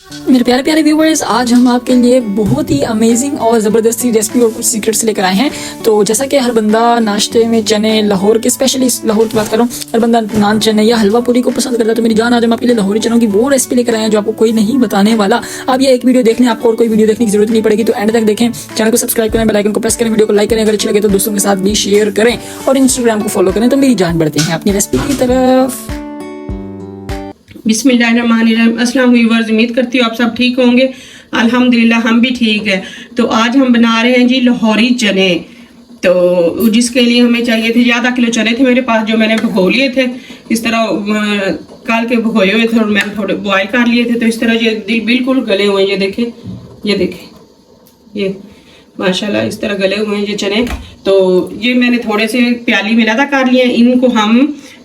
मेरे प्यारे प्यारे व्यूवर्स, आज हम आपके लिए बहुत ही अमेजिंग और ज़बरदस्ती रेसिपी और कुछ सीक्रेट्स लेकर आए हैं। तो जैसा कि हर बंदा नाश्ते में चने, लाहौर के स्पेशली लाहौर की बात करूँ, हर बंदा नान चने या हलवा पूरी को पसंद करता है। तो मेरी जान, आज हम आपके लिए लाहौरी चनों की वो रेसिपी लेकर आए हैं जो आपको कोई नहीं बताने वाला। आप ये एक वीडियो देख लें, आपको और कोई वीडियो देखने की जरूरत नहीं पड़ेगी। तो एंड तक देखें, चैनल को सब्सक्राइब करें, बेल आइकन को प्रेस करें, वीडियो को लाइक करें, अगर अच्छी लगे तो दोस्तों के साथ भी शेयर करें और इंस्टाग्राम को फॉलो करें। तो मेरी जान बढ़ते हैं अपनी रेसिपी की तरफ। बिस्मिल्लाहिर्रहमानिर्रहीम। अस्सलाम व्यूअर्स, उम्मीद करती हूँ आप सब ठीक होंगे। अल्हम्दुलिल्लाह हम भी ठीक है। तो आज हम बना रहे हैं जी लाहौरी चने। तो जिसके लिए हमें चाहिए थे आधा किलो चने थे मेरे पास, जो मैंने भिगो लिए थे इस तरह काल के भिगोए हुए थे और मैंने थोड़े बॉयल कर लिए थे। तो इस तरह ये बिल्कुल गले हुए हैं, ये देखें ये माशाल्लाह इस तरह गले हुए हैं ये चने। तो ये मैंने थोड़े से प्याली में लैदा कर लिए। इनको हम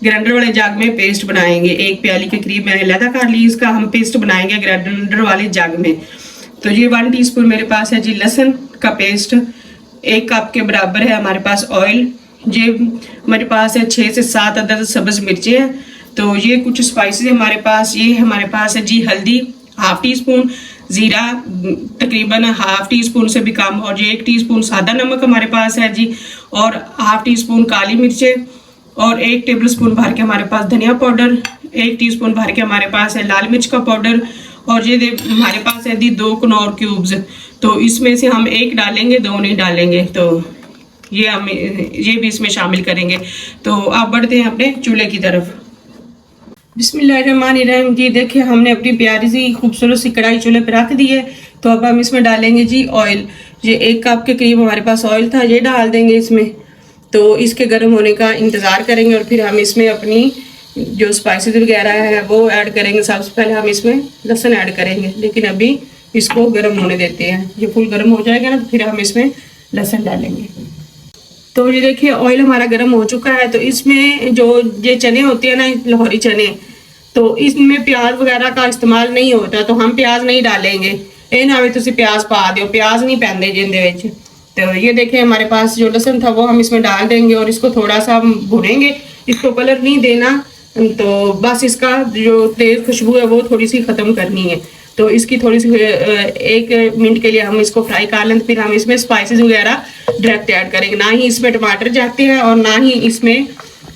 ग्राइंडर वाले जग में पेस्ट बनाएंगे। एक प्याली के करीब मैंने लैदा कर ली, इसका हम पेस्ट बनाएंगे ग्राइंडर वाले जग में। तो ये 1 टीस्पून मेरे पास है जी लहसुन का पेस्ट। 1 कप के बराबर है हमारे पास ऑयल। ये हमारे पास है 6 से 7 अदद सब्ज मिर्चें हैं। तो ये कुछ स्पाइसेस हमारे पास, ये हमारे पास है जी हल्दी 1/2 टीस्पून, जीरा तकरीबन 1/2 टीस्पून से भी कम, और ये 1 टीस्पून सादा नमक हमारे पास है जी, और 1/2 टीस्पून काली मिर्चें, और 1 टेबल स्पून भर के हमारे पास धनिया पाउडर, 1 टीस्पून भर के हमारे पास है लाल मिर्च का पाउडर, और ये हमारे पास है जी 2 कनौर क्यूब्स। तो इसमें से हम 1 डालेंगे, 2 नहीं डालेंगे। तो ये भी इसमें शामिल करेंगे। तो आप बढ़ते हैं अपने चूल्हे की तरफ। बिस्मिल्लाहिर्रहमानिर्रहीम जी। देखिए हमने अपनी प्यारी सी खूबसूरत सी कढ़ाई चूल्हे पे रख दी है। तो अब हम इसमें डालेंगे जी ऑयल। ये 1 कप के करीब हमारे पास ऑयल था, ये डाल देंगे इसमें। तो इसके गर्म होने का इंतज़ार करेंगे और फिर हम इसमें अपनी जो स्पाइसेस वगैरह है वो ऐड करेंगे। सबसे पहले हम इसमें लहसुन ऐड करेंगे, लेकिन अभी इसको गर्म होने देते हैं। ये फुल गर्म हो जाएगा ना तो फिर हम इसमें लहसुन डालेंगे। तो ये देखिए ऑयल हमारा गर्म हो चुका है। तो इसमें जो ये चने होते हैं ना, लाहौरी चने, तो इसमें प्याज वगैरह का इस्तेमाल नहीं होता। तो हम प्याज नहीं डालेंगे। ये ना तुम प्याज पा दो, प्याज नहीं पैंदे जिंदे विच। तो ये देखें हमारे पास जो लहसुन था वो हम इसमें डाल देंगे और इसको थोड़ा सा हम भुनेंगे। इसको कलर नहीं देना, तो बस इसका जो तेज खुशबू है वो थोड़ी सी ख़त्म करनी है। तो इसकी थोड़ी सी 1 मिनट के लिए हम इसको फ्राई कर लें। फिर हम इसमें स्पाइसेस वगैरह डायरेक्ट ऐड करेंगे। ना ही इसमें टमाटर जाते हैं और ना ही इसमें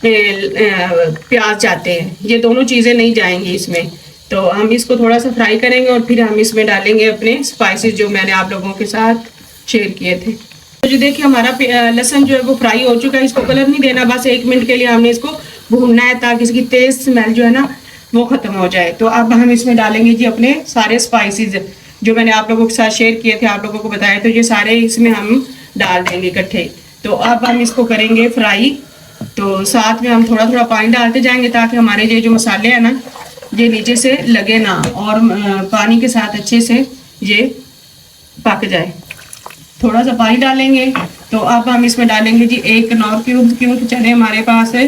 प्याज जाते हैं, ये दोनों चीज़ें नहीं जाएंगी इसमें। तो हम इसको थोड़ा सा फ्राई करेंगे और फिर हम इसमें डालेंगे अपने स्पाइसेस जो मैंने आप लोगों के साथ शेयर किए थे। तो जो देखिए हमारा लहसुन जो है वो फ्राई हो चुका है। इसको कलर नहीं देना, बस 1 मिनट के लिए हमने इसको भूनना है ताकि इसकी तेज स्मेल जो है ना वो ख़त्म हो जाए। तो अब हम इसमें डालेंगे जी अपने सारे स्पाइसेस जो मैंने आप लोगों के साथ शेयर किए थे, आप लोगों को बताया। तो ये सारे इसमें हम डाल देंगे इकट्ठे। तो अब हम इसको करेंगे फ्राई। तो साथ में हम थोड़ा थोड़ा पानी डालते जाएंगे ताकि हमारे ये जो मसाले हैं ना ये नीचे से लगे ना, और पानी के साथ अच्छे से ये पक जाए। थोड़ा सा पानी डालेंगे। तो अब हम इसमें डालेंगे जी 1 कनौर क्यूब। क्योंकि चने हमारे पास है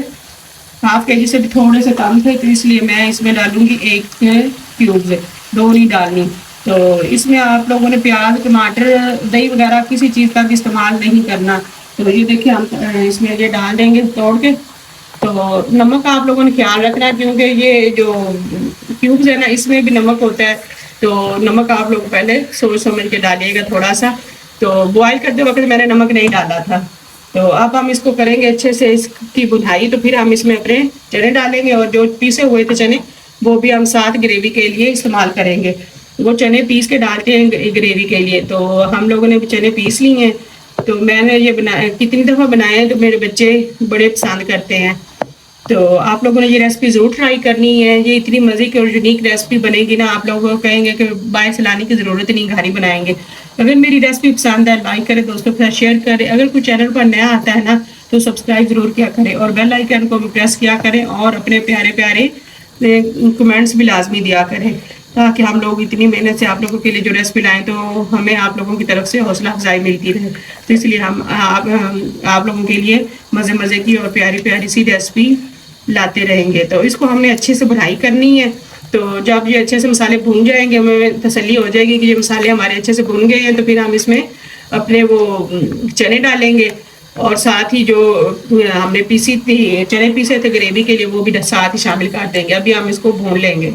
1/2 केजी से भी थोड़े से कम थे, तो इसलिए मैं इसमें डालूंगी 1 क्यूब, 2 नहीं डालनी। तो इसमें आप लोगों ने प्याज, टमाटर, दही वगैरह किसी चीज़ का भी इस्तेमाल नहीं करना। तो ये देखिए हम इसमें ये डाल देंगे तोड़ के। तो नमक का आप लोगों ने ख्याल रखना है क्योंकि ये जो क्यूब्स है ना इसमें भी नमक होता है। तो नमक आप लोग पहले सोच समझ के डालिएगा थोड़ा सा। तो बॉयल करते वक्त मैंने नमक नहीं डाला था। तो अब हम इसको करेंगे अच्छे से इसकी भुनाई। तो फिर हम इसमें अपने चने डालेंगे और जो पीसे हुए थे चने वो भी हम साथ ग्रेवी के लिए इस्तेमाल करेंगे। वो चने पीस के डालते हैं ग्रेवी के लिए। तो हम लोगों ने भी चने पीस लिए हैं। तो मैंने ये बनाया, कितनी दफ़ा बनाए हैं, तो मेरे बच्चे बड़े पसंद करते हैं। तो आप लोगों ने ये रेसिपी ज़रूर ट्राई करनी है। ये इतनी मज़े की और यूनिक रेसिपी बनेगी ना, आप लोगों को कहेंगे कि बाहर से लाने की ज़रूरत नहीं, घर ही बनाएंगे। अगर मेरी रेसिपी पसंद है लाइक करें, दोस्तों के साथ शेयर करें। अगर कोई चैनल पर नया आता है ना तो सब्सक्राइब ज़रूर किया करें और बेल आइकन को भी प्रेस किया करें और अपने प्यारे प्यारे कमेंट्स भी लाजमी दिया करें ताकि हम लोग इतनी मेहनत से आप लोगों के लिए जो रेसिपी लाएँ तो हमें आप लोगों की तरफ से हौसला अफजाई मिलती रहे। तो इसलिए हम आप लोगों के लिए मज़े मज़े की और प्यारी प्यारी सी रेसिपी लाते रहेंगे। तो इसको हमने अच्छे से भुनाई करनी है। तो जब ये अच्छे से मसाले भून जाएंगे, हमें तसल्ली हो जाएगी कि ये मसाले हमारे अच्छे से भून गए हैं। तो फिर हम इसमें अपने वो चने डालेंगे और साथ ही जो हमने पीसी थी चने पीसे थे ग्रेवी के लिए वो भी साथ ही शामिल कर देंगे। अभी हम इसको भून लेंगे।